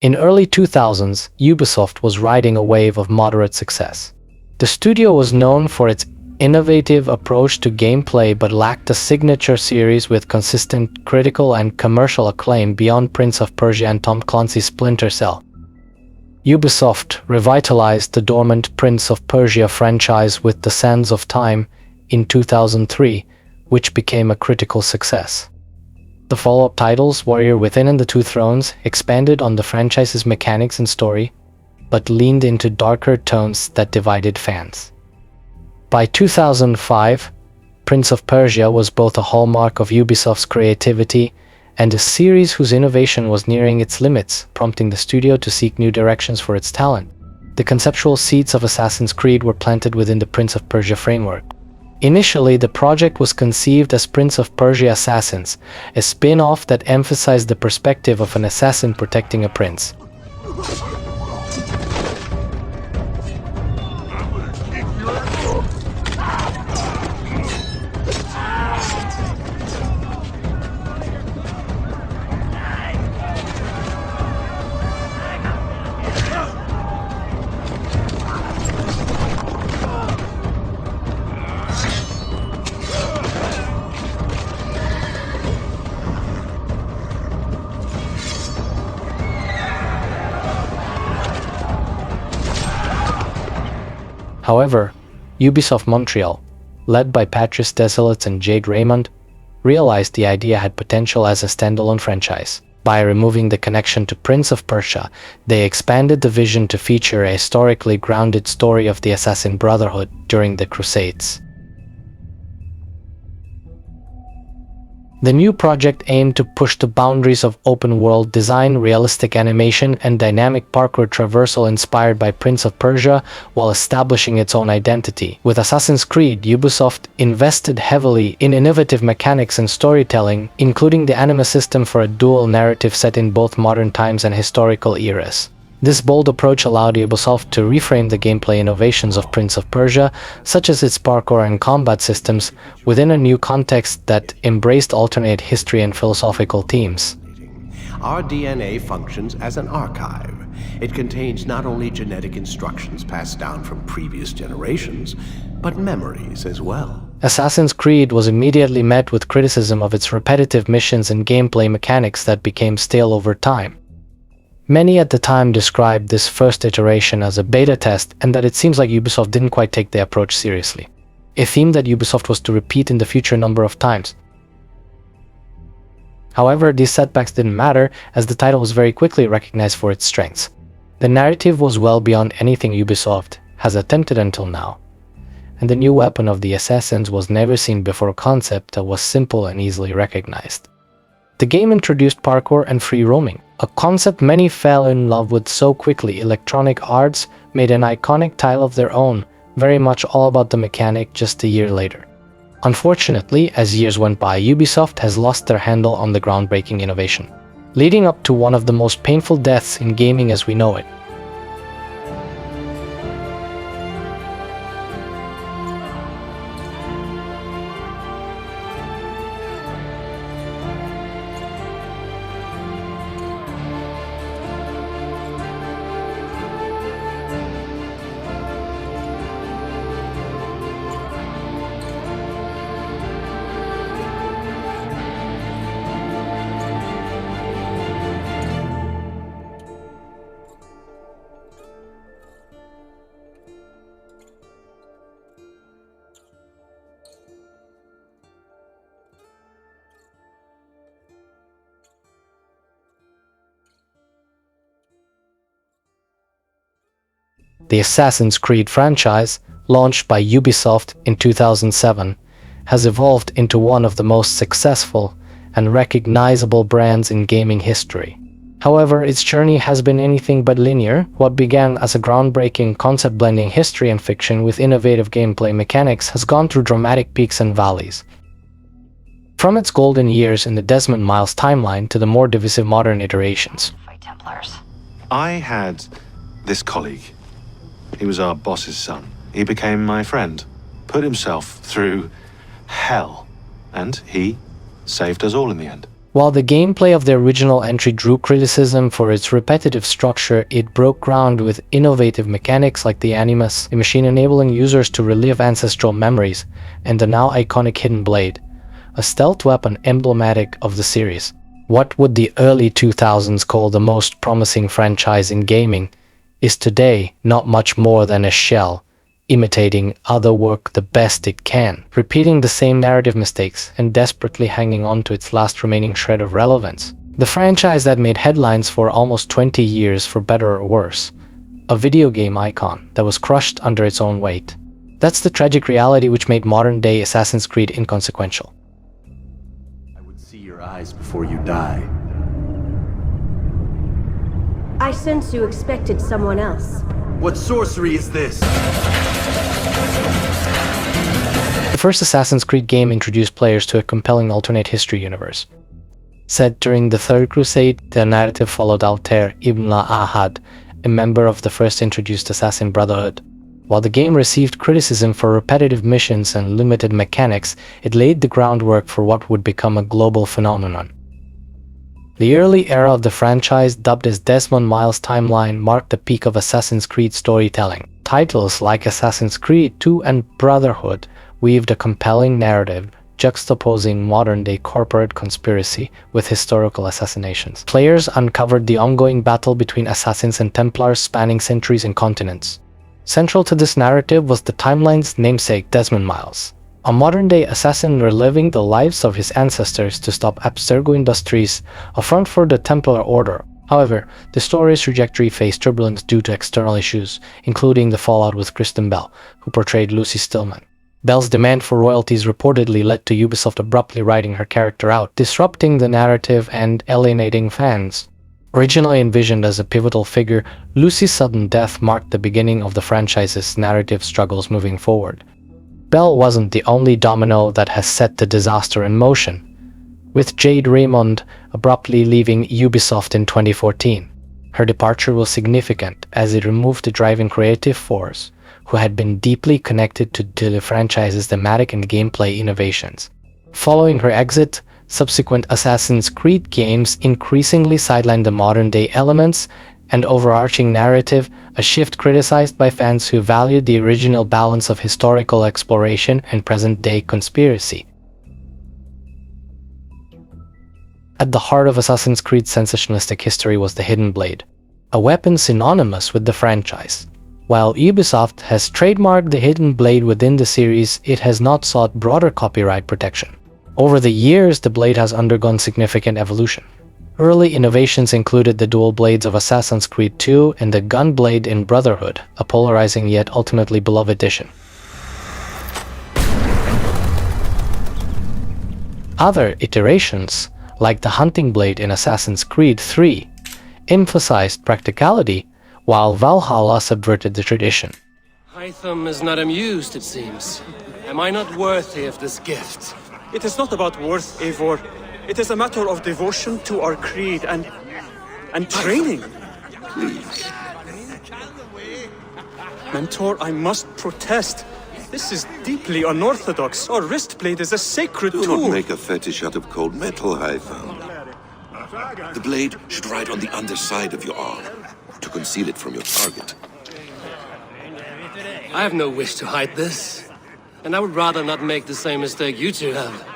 In early 2000s, Ubisoft was riding a wave of moderate success. The studio was known for its innovative approach to gameplay but lacked a signature series with consistent critical and commercial acclaim beyond Prince of Persia and Tom Clancy's Splinter Cell. Ubisoft revitalized the dormant Prince of Persia franchise with The Sands of Time in 2003, which became a critical success. The follow-up titles, Warrior Within and The Two Thrones, expanded on the franchise's mechanics and story, but leaned into darker tones that divided fans. By 2005, Prince of Persia was both a hallmark of Ubisoft's creativity and a series whose innovation was nearing its limits, prompting the studio to seek new directions for its talent. The conceptual seeds of Assassin's Creed were planted within the Prince of Persia framework. Initially, the project was conceived as Prince of Persia Assassins, a spin-off that emphasized the perspective of an assassin protecting a prince. However, Ubisoft Montreal, led by Patrice Désilets and Jade Raymond, realized the idea had potential as a standalone franchise. By removing the connection to Prince of Persia, they expanded the vision to feature a historically grounded story of the Assassin Brotherhood during the Crusades. The new project aimed to push the boundaries of open-world design, realistic animation, and dynamic parkour traversal inspired by Prince of Persia, while establishing its own identity. With Assassin's Creed, Ubisoft invested heavily in innovative mechanics and storytelling, including the anima system for a dual narrative set in both modern times and historical eras. This bold approach allowed Ubisoft to reframe the gameplay innovations of Prince of Persia, such as its parkour and combat systems, within a new context that embraced alternate history and philosophical themes. Our DNA functions as an archive. It contains not only genetic instructions passed down from previous generations, but memories as well. Assassin's Creed was immediately met with criticism of its repetitive missions and gameplay mechanics that became stale over time. Many at the time described this first iteration as a beta test and that it seems like Ubisoft didn't quite take the approach seriously, a theme that Ubisoft was to repeat in the future a number of times. However, these setbacks didn't matter, as the title was very quickly recognized for its strengths. The narrative was well beyond anything Ubisoft has attempted until now, and the new weapon of the assassins was never seen before concept that was simple and easily recognized. The game introduced parkour and free roaming, a concept many fell in love with so quickly. Electronic Arts made an iconic title of their own, very much all about the mechanic, just a year later. Unfortunately, as years went by, Ubisoft has lost their handle on the groundbreaking innovation, leading up to one of the most painful deaths in gaming as we know it. The Assassin's Creed franchise, launched by Ubisoft in 2007, has evolved into one of the most successful and recognizable brands in gaming history. However, its journey has been anything but linear. What began as a groundbreaking concept blending history and fiction with innovative gameplay mechanics has gone through dramatic peaks and valleys. From its golden years in the Desmond Miles timeline to the more divisive modern iterations. I had this colleague. He was our boss's son. He became my friend, put himself through hell, and he saved us all in the end. While the gameplay of the original entry drew criticism for its repetitive structure, it broke ground with innovative mechanics like the Animus, a machine enabling users to relive ancestral memories, and the now iconic Hidden Blade, a stealth weapon emblematic of the series. What would the early 2000s call the most promising franchise in gaming is today not much more than a shell, imitating other work the best it can, repeating the same narrative mistakes and desperately hanging on to its last remaining shred of relevance. The franchise that made headlines for almost 20 years, for better or worse. A video game icon that was crushed under its own weight. That's the tragic reality which made modern-day Assassin's Creed inconsequential. I would see your eyes before you die. I sense you expected someone else. What sorcery is this? The first Assassin's Creed game introduced players to a compelling alternate history universe. Set during the Third Crusade, the narrative followed Altair ibn Ahad, a member of the first introduced Assassin Brotherhood. While the game received criticism for repetitive missions and limited mechanics, it laid the groundwork for what would become a global phenomenon. The early era of the franchise, dubbed as Desmond Miles' timeline, marked the peak of Assassin's Creed storytelling. Titles like Assassin's Creed 2 and Brotherhood weaved a compelling narrative, juxtaposing modern-day corporate conspiracy with historical assassinations. Players uncovered the ongoing battle between assassins and Templars spanning centuries and continents. Central to this narrative was the timeline's namesake, Desmond Miles, a modern-day assassin reliving the lives of his ancestors to stop Abstergo Industries, a front for the Templar Order. However, the story's trajectory faced turbulence due to external issues, including the fallout with Kristen Bell, who portrayed Lucy Stillman. Bell's demand for royalties reportedly led to Ubisoft abruptly writing her character out, disrupting the narrative and alienating fans. Originally envisioned as a pivotal figure, Lucy's sudden death marked the beginning of the franchise's narrative struggles moving forward. Bell wasn't the only domino that has set the disaster in motion, with Jade Raymond abruptly leaving Ubisoft in 2014. Her departure was significant as it removed the driving creative force, who had been deeply connected to the franchise's thematic and gameplay innovations. Following her exit, subsequent Assassin's Creed games increasingly sidelined the modern-day elements and overarching narrative, a shift criticized by fans who valued the original balance of historical exploration and present-day conspiracy. At the heart of Assassin's Creed's sensationalistic history was the Hidden Blade, a weapon synonymous with the franchise. While Ubisoft has trademarked the Hidden Blade within the series, it has not sought broader copyright protection. Over the years, the blade has undergone significant evolution. Early innovations included the dual blades of Assassin's Creed 2 and the gun blade in Brotherhood, a polarizing yet ultimately beloved addition. Other iterations, like the hunting blade in Assassin's Creed 3, emphasized practicality, while Valhalla subverted the tradition. Hytham is not amused, it seems. Am I not worthy of this gift? It is not about worth, Eivor. It is a matter of devotion to our creed and training. Please. Mentor, I must protest. This is deeply unorthodox. Our wrist blade is a sacred Do tool. not make a fetish out of cold metal, Hytham. The blade should ride on the underside of your arm to conceal it from your target. I have no wish to hide this, and I would rather not make the same mistake you two have.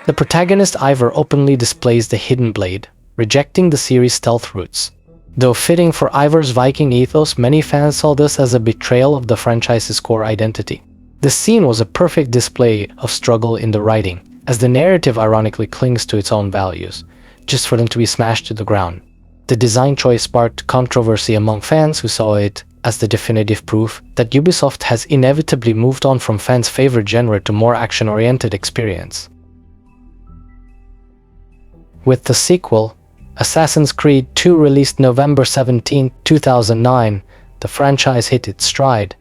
The protagonist Eivor openly displays the Hidden Blade, rejecting the series' stealth roots. Though fitting for Eivor's Viking ethos, many fans saw this as a betrayal of the franchise's core identity. The scene was a perfect display of struggle in the writing, as the narrative ironically clings to its own values, just for them to be smashed to the ground. The design choice sparked controversy among fans who saw it as the definitive proof that Ubisoft has inevitably moved on from fans' favorite genre to more action-oriented experience. With the sequel, Assassin's Creed 2 released November 17, 2009, the franchise hit its stride.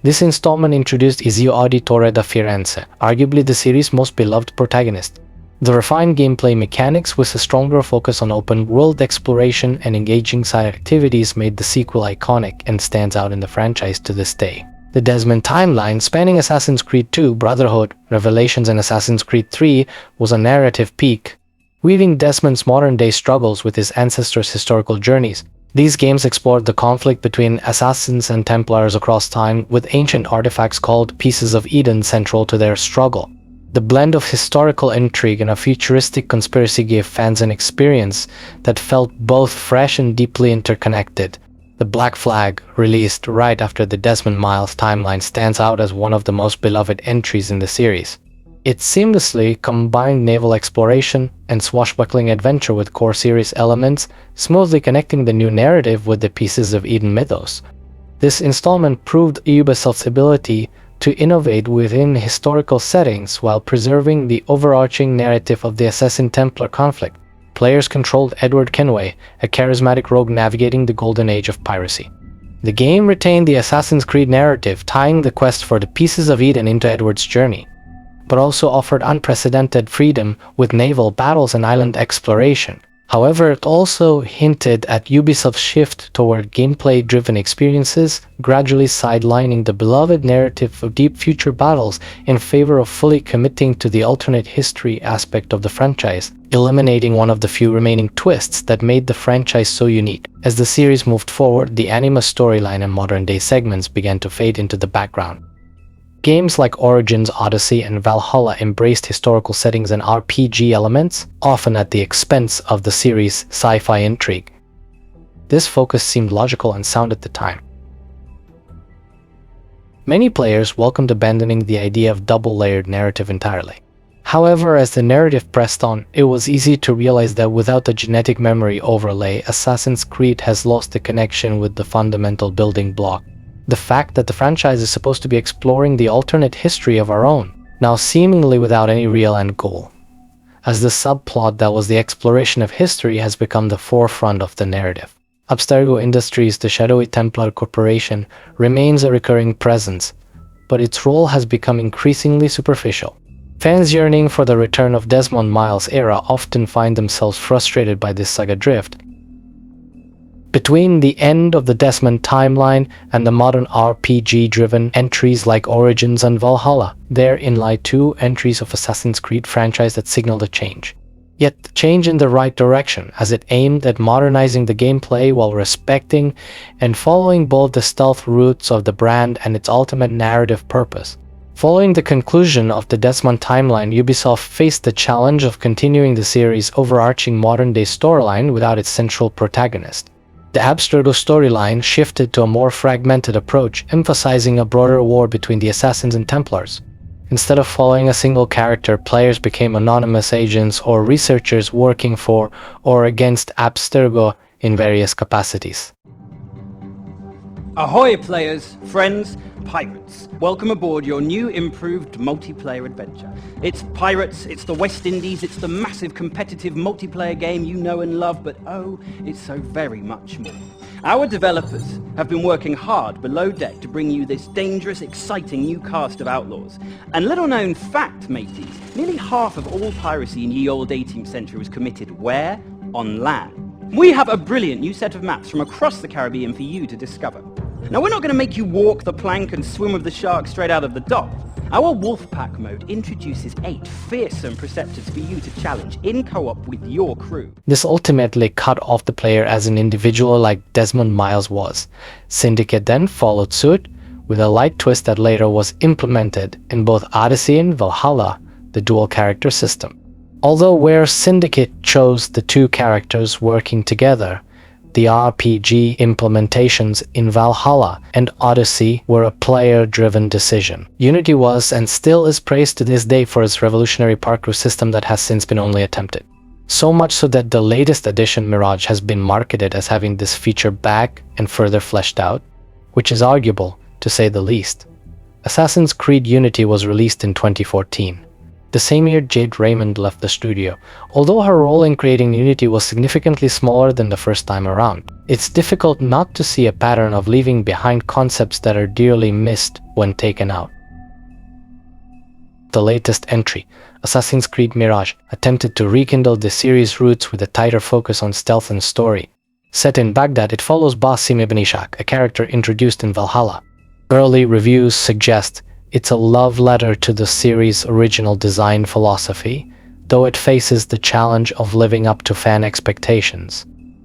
This installment introduced Ezio Auditore da Firenze, arguably the series' most beloved protagonist. The refined gameplay mechanics with a stronger focus on open-world exploration and engaging side activities made the sequel iconic and stands out in the franchise to this day. The Desmond timeline, spanning Assassin's Creed 2, Brotherhood, Revelations, and Assassin's Creed 3, was a narrative peak, weaving Desmond's modern-day struggles with his ancestors' historical journeys. These games explored the conflict between assassins and Templars across time, with ancient artifacts called Pieces of Eden central to their struggle. The blend of historical intrigue and a futuristic conspiracy gave fans an experience that felt both fresh and deeply interconnected. The Black Flag, released right after the Desmond Miles timeline, stands out as one of the most beloved entries in the series. It seamlessly combined naval exploration and swashbuckling adventure with core series elements, smoothly connecting the new narrative with the Pieces of Eden mythos. This installment proved Ubisoft's ability to innovate within historical settings while preserving the overarching narrative of the Assassin-Templar conflict. Players controlled Edward Kenway, a charismatic rogue navigating the golden age of piracy. The game retained the Assassin's Creed narrative, tying the quest for the Pieces of Eden into Edward's journey, but also offered unprecedented freedom with naval battles and island exploration. However, it also hinted at Ubisoft's shift toward gameplay-driven experiences, gradually sidelining the beloved narrative of deep future battles in favor of fully committing to the alternate history aspect of the franchise, eliminating one of the few remaining twists that made the franchise so unique. As the series moved forward, the anima storyline and modern-day segments began to fade into the background. Games like Origins, Odyssey, and Valhalla embraced historical settings and RPG elements, often at the expense of the series' sci-fi intrigue. This focus seemed logical and sound at the time. Many players welcomed abandoning the idea of double-layered narrative entirely. However, as the narrative pressed on, it was easy to realize that without the genetic memory overlay, Assassin's Creed has lost the connection with the fundamental building block. The fact that the franchise is supposed to be exploring the alternate history of our own, now seemingly without any real end goal, as the subplot that was the exploration of history has become the forefront of the narrative. Abstergo Industries, the shadowy Templar corporation, remains a recurring presence, but its role has become increasingly superficial. Fans yearning for the return of Desmond Miles' era often find themselves frustrated by this saga drift. Between the end of the Desmond timeline and the modern RPG-driven entries like Origins and Valhalla, therein lie two entries of Assassin's Creed franchise that signaled a change. Yet the change in the right direction, as it aimed at modernizing the gameplay while respecting and following both the stealth roots of the brand and its ultimate narrative purpose. Following the conclusion of the Desmond timeline, Ubisoft faced the challenge of continuing the series' overarching modern-day storyline without its central protagonist. The Abstergo storyline shifted to a more fragmented approach, emphasizing a broader war between the Assassins and Templars. Instead of following a single character, players became anonymous agents or researchers working for or against Abstergo in various capacities. Ahoy players, friends, pirates. Welcome aboard your new improved multiplayer adventure. It's pirates, it's the West Indies, it's the massive competitive multiplayer game you know and love, but oh, it's so very much more. Our developers have been working hard below deck to bring you this dangerous, exciting new cast of outlaws. And little known fact, mateys, nearly half of all piracy in ye olde 18th century was committed where? On land. We have a brilliant new set of maps from across the Caribbean for you to discover. Now, we're not going to make you walk the plank and swim with the shark straight out of the dock. Our Wolfpack mode introduces 8 fearsome preceptors for you to challenge in co-op with your crew. This ultimately cut off the player as an individual like Desmond Miles was. Syndicate then followed suit, with a light twist that later was implemented in both Odyssey and Valhalla, the dual character system. Although where Syndicate chose the two characters working together, the RPG implementations in Valhalla and Odyssey were a player-driven decision. Unity was and still is praised to this day for its revolutionary parkour system that has since been only attempted. So much so that the latest edition, Mirage, has been marketed as having this feature back and further fleshed out, which is arguable, to say the least. Assassin's Creed Unity was released in 2014. The same year Jade Raymond left the studio. Although her role in creating Unity was significantly smaller than the first time around, it's difficult not to see a pattern of leaving behind concepts that are dearly missed when taken out. The latest entry, Assassin's Creed Mirage, attempted to rekindle the series' roots with a tighter focus on stealth and story. Set in Baghdad, it follows boss Sim ibn Ishaq, a character introduced in Valhalla. Early reviews suggest it's a love letter to the series' original design philosophy, though it faces the challenge of living up to fan expectations.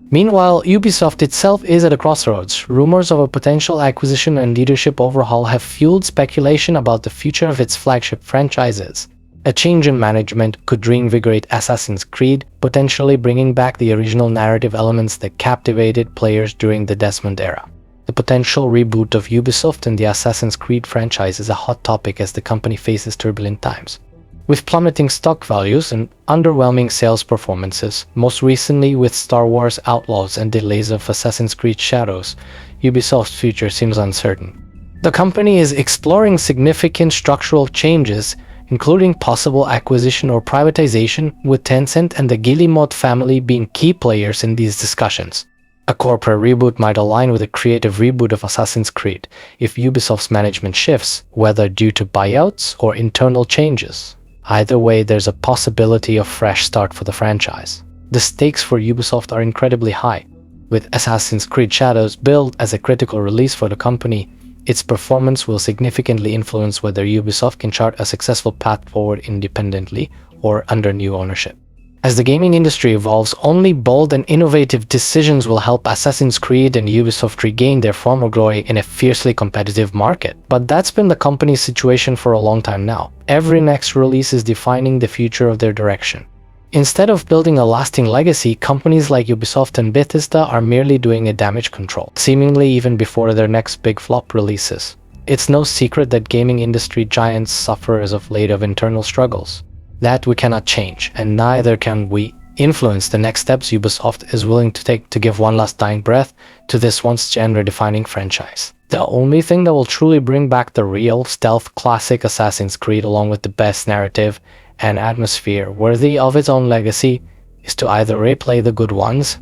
Meanwhile, Ubisoft itself is at a crossroads. Rumors of a potential acquisition and leadership overhaul have fueled speculation about the future of its flagship franchises. A change in management could reinvigorate Assassin's Creed, potentially bringing back the original narrative elements that captivated players during the Desmond era. The potential reboot of Ubisoft and the Assassin's Creed franchise is a hot topic as the company faces turbulent times. With plummeting stock values and underwhelming sales performances, most recently with Star Wars Outlaws and delays of Assassin's Creed Shadows, Ubisoft's future seems uncertain. The company is exploring significant structural changes, including possible acquisition or privatization, with Tencent and the Guillemot family being key players in these discussions. A corporate reboot might align with a creative reboot of Assassin's Creed if Ubisoft's management shifts, whether due to buyouts or internal changes. Either way, there's a possibility of fresh start for the franchise. The stakes for Ubisoft are incredibly high. With Assassin's Creed Shadows billed as a critical release for the company, its performance will significantly influence whether Ubisoft can chart a successful path forward independently or under new ownership. As the gaming industry evolves, only bold and innovative decisions will help Assassin's Creed and Ubisoft regain their former glory in a fiercely competitive market. But that's been the company's situation for a long time now. Every next release is defining the future of their direction. Instead of building a lasting legacy, companies like Ubisoft and Bethesda are merely doing a damage control, seemingly even before their next big flop releases. It's no secret that gaming industry giants suffer as of late of internal struggles. That we cannot change, and neither can we influence the next steps Ubisoft is willing to take to give one last dying breath to this once genre-defining franchise. The only thing that will truly bring back the real stealth classic Assassin's Creed, along with the best narrative and atmosphere worthy of its own legacy, is to either replay the good ones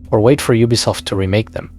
or wait for Ubisoft to remake them.